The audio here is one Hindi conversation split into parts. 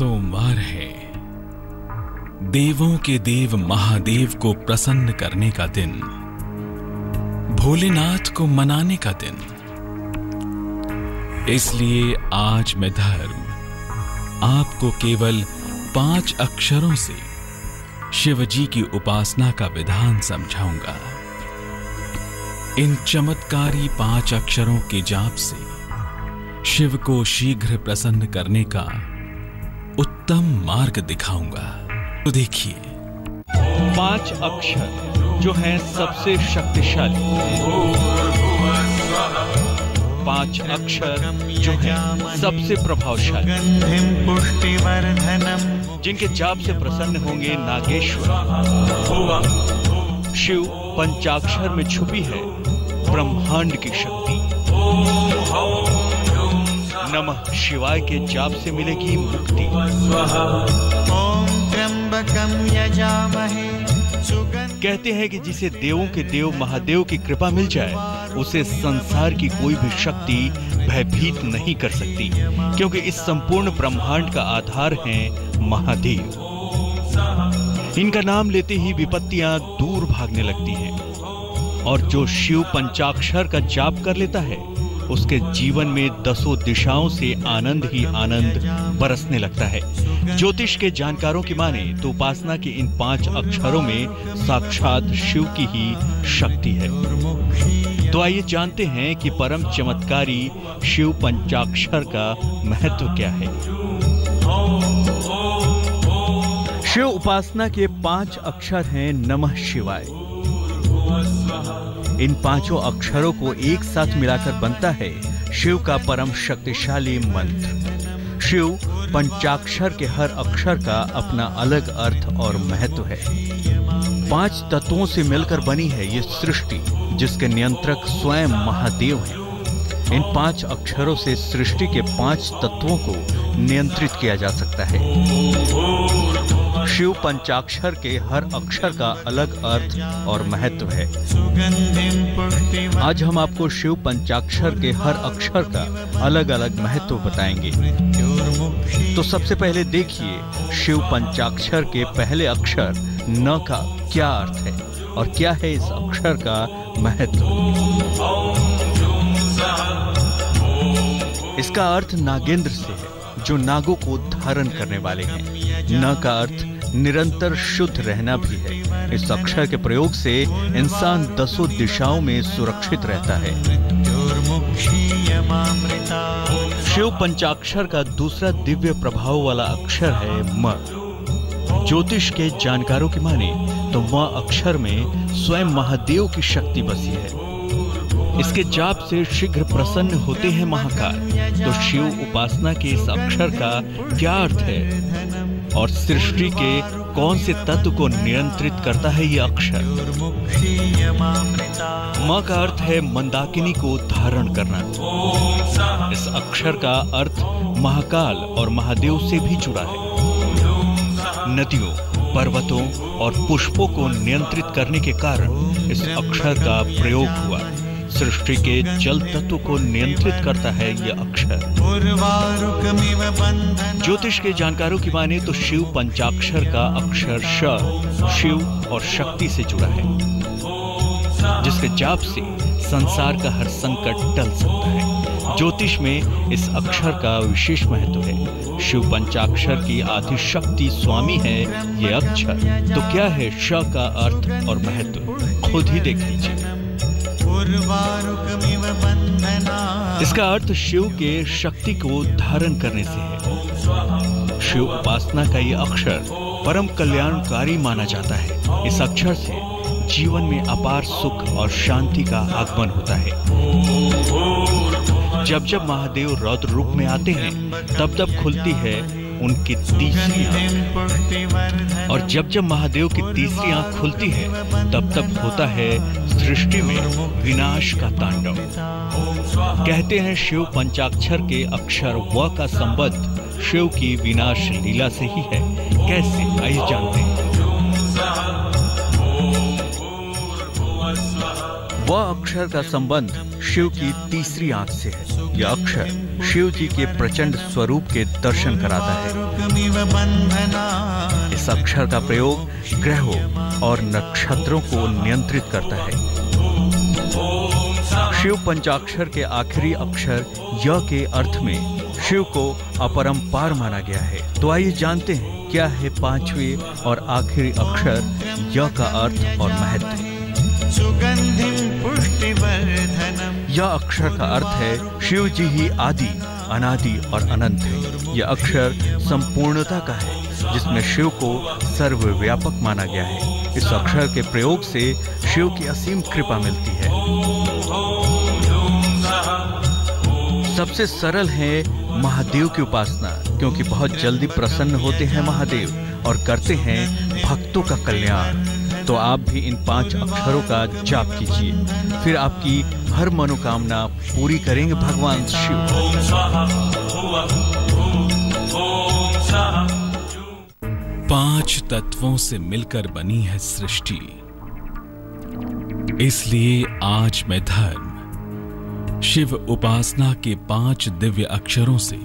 सोमवार है, देवों के देव महादेव को प्रसन्न करने का दिन, भोलेनाथ को मनाने का दिन। इसलिए आज मैं धर्म आपको केवल 5 अक्षरों से शिव जी की उपासना का विधान समझाऊंगा। इन चमत्कारी 5 अक्षरों के जाप से शिव को शीघ्र प्रसन्न करने का उत्तम मार्ग दिखाऊंगा। तो देखिए, 5 अक्षर जो हैं सबसे शक्तिशाली, 5 अक्षर जो हैं सबसे प्रभावशाली, जिनके जाप से प्रसन्न होंगे नागेश्वर। शिव पंचाक्षर में छुपी है ब्रह्मांड की शक्ति। नमः शिवाय के जाप से मिलेगी मुक्ति। ओम त्र्यंबकं यजामहे। कहते हैं कि जिसे देवों के देव महादेव की कृपा मिल जाए, उसे संसार की कोई भी शक्ति भयभीत नहीं कर सकती, क्योंकि इस संपूर्ण ब्रह्मांड का आधार है महादेव। इनका नाम लेते ही विपत्तियां दूर भागने लगती हैं, और जो शिव पंचाक्षर का जाप कर लेता है, उसके जीवन में 10 दिशाओं से आनंद ही आनंद बरसने लगता है। ज्योतिष के जानकारों की माने तो उपासना के इन 5 अक्षरों में साक्षात शिव की ही शक्ति है। तो आइए जानते हैं कि परम चमत्कारी शिव पंचाक्षर का महत्व क्या है। शिव उपासना के 5 अक्षर हैं नमः शिवाय। इन 5 अक्षरों को एक साथ मिलाकर बनता है शिव का परम शक्तिशाली मंत्र। शिव पंचाक्षर के हर अक्षर का अपना अलग अर्थ और महत्व है। 5 तत्वों से मिलकर बनी है ये सृष्टि, जिसके नियंत्रक स्वयं महादेव हैं। इन 5 अक्षरों से सृष्टि के 5 तत्वों को नियंत्रित किया जा सकता है। शिव पंचाक्षर के हर अक्षर का अलग अर्थ और महत्व है। आज हम आपको शिव पंचाक्षर के हर अक्षर का अलग अलग महत्व बताएंगे। तो सबसे पहले देखिए शिव पंचाक्षर के पहले अक्षर न का क्या अर्थ है और क्या है इस अक्षर का महत्व। इसका अर्थ नागेंद्र से है, जो नागों को धारण करने वाले हैं। न का अर्थ निरंतर शुद्ध रहना भी है। इस अक्षर के प्रयोग से इंसान 10 दिशाओं में सुरक्षित रहता है। शिव पंचाक्षर का दूसरा दिव्य प्रभाव वाला अक्षर है म। ज्योतिष के जानकारों की माने तो म अक्षर में स्वयं महादेव की शक्ति बसी है। इसके जाप से शीघ्र प्रसन्न होते हैं महाकाल। तो शिव उपासना के इस अक्षर का क्या अर्थ है और सृष्टि के कौन से तत्व को नियंत्रित करता है ये अक्षर। म का अर्थ है मंदाकिनी को धारण करना। इस अक्षर का अर्थ महाकाल और महादेव से भी जुड़ा है। नदियों, पर्वतों और पुष्पों को नियंत्रित करने के कारण इस अक्षर का प्रयोग हुआ। सृष्टि के जल तत्व को नियंत्रित करता है यह अक्षर। ज्योतिष के जानकारों की माने तो शिव पंचाक्षर का अक्षर श शिव और शक्ति से जुड़ा है, जिसके जाप से संसार का हर संकट टल सकता है। ज्योतिष में इस अक्षर का विशेष महत्व है। शिव पंचाक्षर की आदि शक्ति स्वामी है ये अक्षर। तो क्या है श का अर्थ और महत्व, खुद ही देख लीजिए। इसका अर्थ शिव के शक्ति को धारण करने से है। शिव उपासना का यह अक्षर परम कल्याणकारी माना जाता है। इस अक्षर से जीवन में अपार सुख और शांति का आगमन होता है। जब जब महादेव रौद्र रूप में आते हैं, तब तब खुलती है उनकी तीसरी आंख, और जब जब महादेव की तीसरी आंख खुलती है, तब तब होता है सृष्टि में विनाश का तांडव। कहते हैं शिव पंचाक्षर के अक्षर व का संबंध शिव की विनाश लीला से ही है। कैसे, आइए जानते हैं। व अक्षर का संबंध शिव की तीसरी आंख से है। यह अक्षर शिव जी के प्रचंड स्वरूप के दर्शन कराता है। इस अक्षर का प्रयोग ग्रहों और नक्षत्रों को नियंत्रित करता है। शिव पंचाक्षर के आखिरी अक्षर य के अर्थ में शिव को अपरंपार माना गया है। तो आइए जानते हैं क्या है पांचवें और आखिरी अक्षर य का अर्थ और महत्व। यह अक्षर का अर्थ है शिव जी ही आदि, अनादि और अनंत है। यह अक्षर संपूर्णता का है, जिसमें शिव को सर्वव्यापक माना गया है। इस अक्षर के प्रयोग से शिव की असीम कृपा मिलती है। सबसे सरल है महादेव की उपासना, क्योंकि बहुत जल्दी प्रसन्न होते हैं महादेव और करते हैं भक्तों का कल्याण। तो आप भी इन 5 अक्षरों का जाप कीजिए, फिर आपकी हर मनोकामना पूरी करेंगे भगवान शिव। 5 तत्वों से मिलकर बनी है सृष्टि, इसलिए आज मैं धर्म शिव उपासना के 5 दिव्य अक्षरों से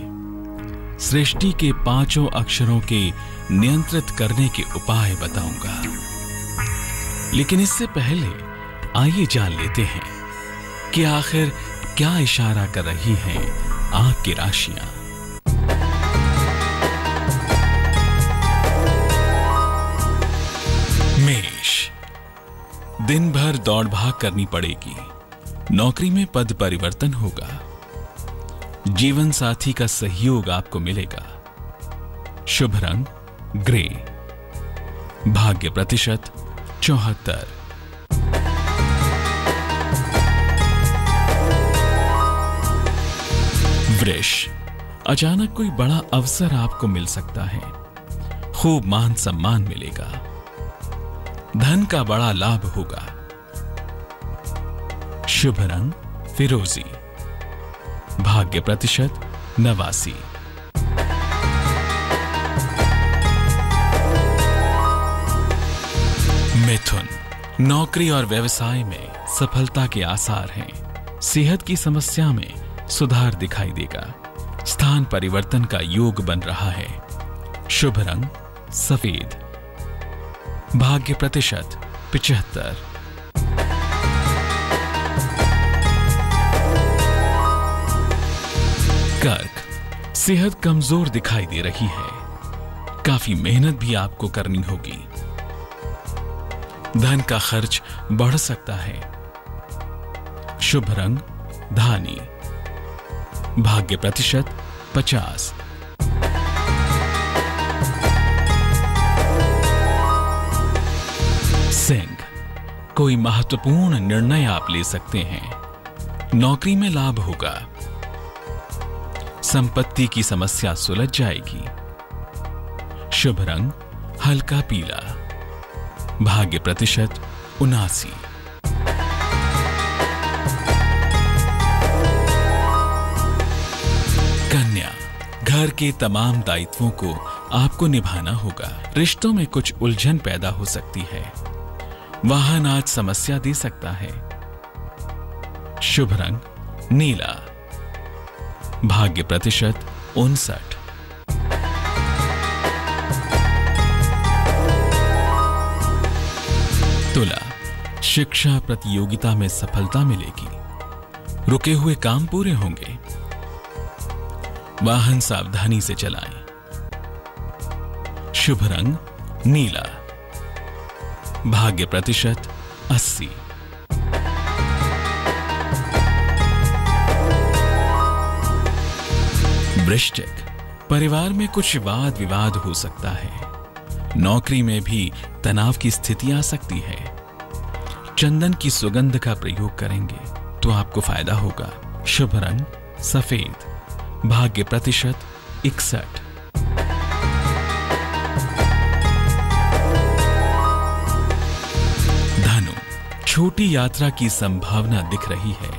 सृष्टि के 5 अक्षरों के नियंत्रित करने के उपाय बताऊंगा। लेकिन इससे पहले आइए जान लेते हैं कि आखिर क्या इशारा कर रही हैं आंख की राशियां। मेष, दिन भर दौड़ भाग करनी पड़ेगी। नौकरी में पद परिवर्तन होगा। जीवन साथी का सहयोग आपको मिलेगा। शुभ रंग ग्रे। भाग्य प्रतिशत 74। वृष, अचानक कोई बड़ा अवसर आपको मिल सकता है। खूब मान सम्मान मिलेगा। धन का बड़ा लाभ होगा। शुभ रंग फिरोजी। भाग्य प्रतिशत 89। मिथुन, नौकरी और व्यवसाय में सफलता के आसार हैं। सेहत की समस्या में सुधार दिखाई देगा। स्थान परिवर्तन का योग बन रहा है। शुभ रंग सफेद। भाग्य प्रतिशत 75। कर्क, सेहत कमजोर दिखाई दे रही है। काफी मेहनत भी आपको करनी होगी। धन का खर्च बढ़ सकता है। शुभ रंग धानी। भाग्य प्रतिशत 50। सिंह, कोई महत्वपूर्ण निर्णय आप ले सकते हैं। नौकरी में लाभ होगा। संपत्ति की समस्या सुलझ जाएगी। शुभ रंग हल्का पीला। भाग्य प्रतिशत 79। कन्या, घर के तमाम दायित्वों को आपको निभाना होगा। रिश्तों में कुछ उलझन पैदा हो सकती है। वाहन आज समस्या दे सकता है। शुभ रंग नीला। भाग्य प्रतिशत 59। तुला, शिक्षा प्रतियोगिता में सफलता मिलेगी। रुके हुए काम पूरे होंगे। वाहन सावधानी से चलाएं। शुभ रंग नीला। भाग्य प्रतिशत 80। वृश्चिक, परिवार में कुछ वाद विवाद हो सकता है। नौकरी में भी तनाव की स्थिति आ सकती है। चंदन की सुगंध का प्रयोग करेंगे तो आपको फायदा होगा। शुभ रंग सफेद। भाग्य प्रतिशत 61। धनु, छोटी यात्रा की संभावना दिख रही है।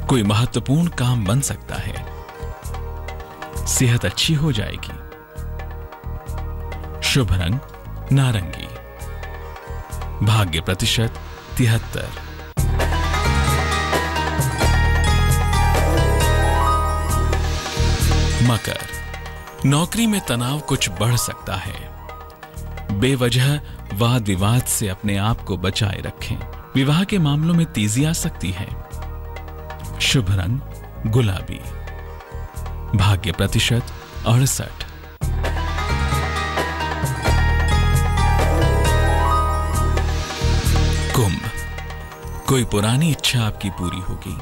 कोई महत्वपूर्ण काम बन सकता है। सेहत अच्छी हो जाएगी। शुभ रंग नारंगी। भाग्य प्रतिशत 73। मकर, नौकरी में तनाव कुछ बढ़ सकता है। बेवजह वाद विवाद से अपने आप को बचाए रखें। विवाह के मामलों में तेजी आ सकती है। शुभ रंग गुलाबी। भाग्य प्रतिशत 68। कुंभ, कोई पुरानी इच्छा आपकी पूरी होगी।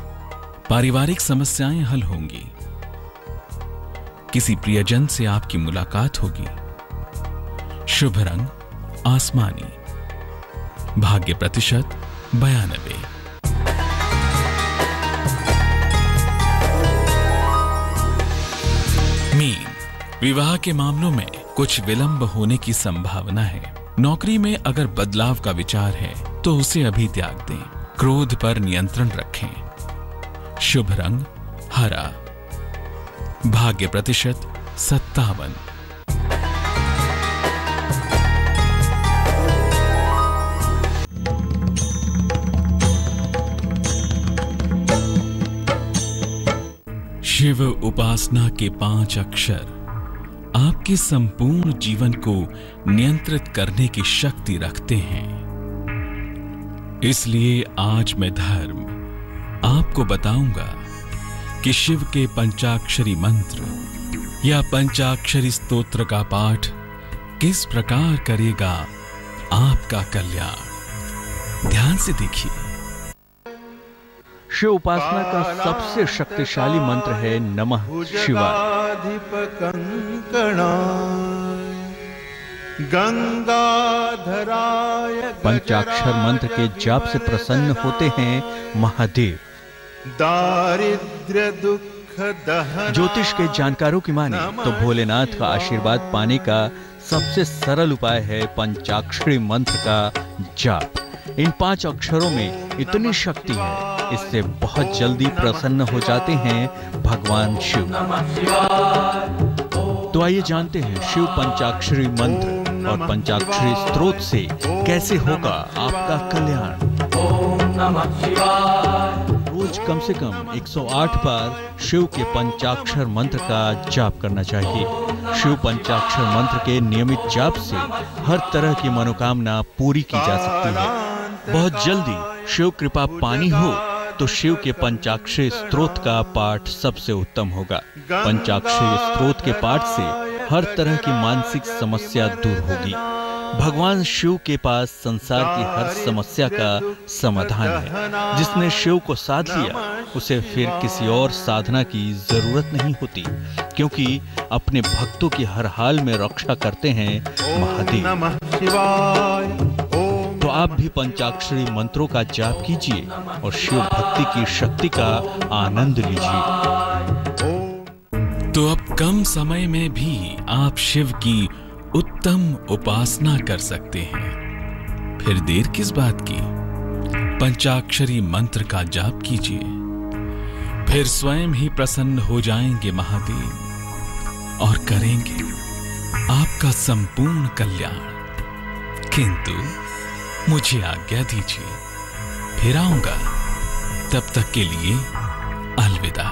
पारिवारिक समस्याएं हल होंगी। किसी प्रियजन से आपकी मुलाकात होगी। शुभ रंग आसमानी। भाग्य प्रतिशत 92। मीन, विवाह के मामलों में कुछ विलंब होने की संभावना है। नौकरी में अगर बदलाव का विचार है तो उसे अभी त्याग दें। क्रोध पर नियंत्रण रखें। शुभ रंग हरा। भाग्य प्रतिशत 57। शिव उपासना के 5 अक्षर आपके संपूर्ण जीवन को नियंत्रित करने की शक्ति रखते हैं। इसलिए आज मैं धर्म आपको बताऊंगा कि शिव के पंचाक्षरी मंत्र या पंचाक्षरी स्तोत्र का पाठ किस प्रकार करेगा आपका कल्याण। ध्यान से देखिए। शिव उपासना का सबसे शक्तिशाली मंत्र है नमः शिवाय। पंचाक्षर मंत्र के जाप से प्रसन्न होते हैं महादेव। दारिद्र्य दुख दहन। ज्योतिष के जानकारों की माने तो भोलेनाथ का आशीर्वाद पाने का सबसे सरल उपाय है पंचाक्षरी मंत्र का जाप। इन 5 अक्षरों में इतनी शक्ति है, इससे बहुत जल्दी प्रसन्न हो जाते हैं भगवान शिव। तो आइए जानते हैं शिव पंचाक्षरी मंत्र और पंचाक्षरी स्तोत्र से कैसे होगा आपका कल्याण। रोज कम से कम 108 बार शिव के पंचाक्षर मंत्र का जाप करना चाहिए। शिव पंचाक्षर मंत्र के नियमित जाप से हर तरह की मनोकामना पूरी की जा सकती है। बहुत जल्दी शिव कृपा पानी हो तो शिव के पंचाक्षरी स्तोत्र का पाठ सबसे उत्तम होगा। पंचाक्षरी स्तोत्र के पाठ से हर तरह की मानसिक समस्या दूर होगी। भगवान शिव के पास संसार की हर समस्या का समाधान है। जिसने शिव को साध लिया उसे फिर किसी और साधना की जरूरत नहीं होती, क्योंकि अपने भक्तों की हर हाल में रक्षा करते हैं महादेव। तो आप भी पंचाक्षरी मंत्रों का जाप कीजिए और शिव भक्ति की शक्ति का आनंद लीजिए। तो अब कम समय में भी आप शिव की उत्तम उपासना कर सकते हैं। फिर देर किस बात की? पंचाक्षरी मंत्र का जाप कीजिए, फिर स्वयं ही प्रसन्न हो जाएंगे महादेव और करेंगे आपका संपूर्ण कल्याण। किंतु मुझे आज्ञा दीजिए, फिर आऊंगा। तब तक के लिए अलविदा।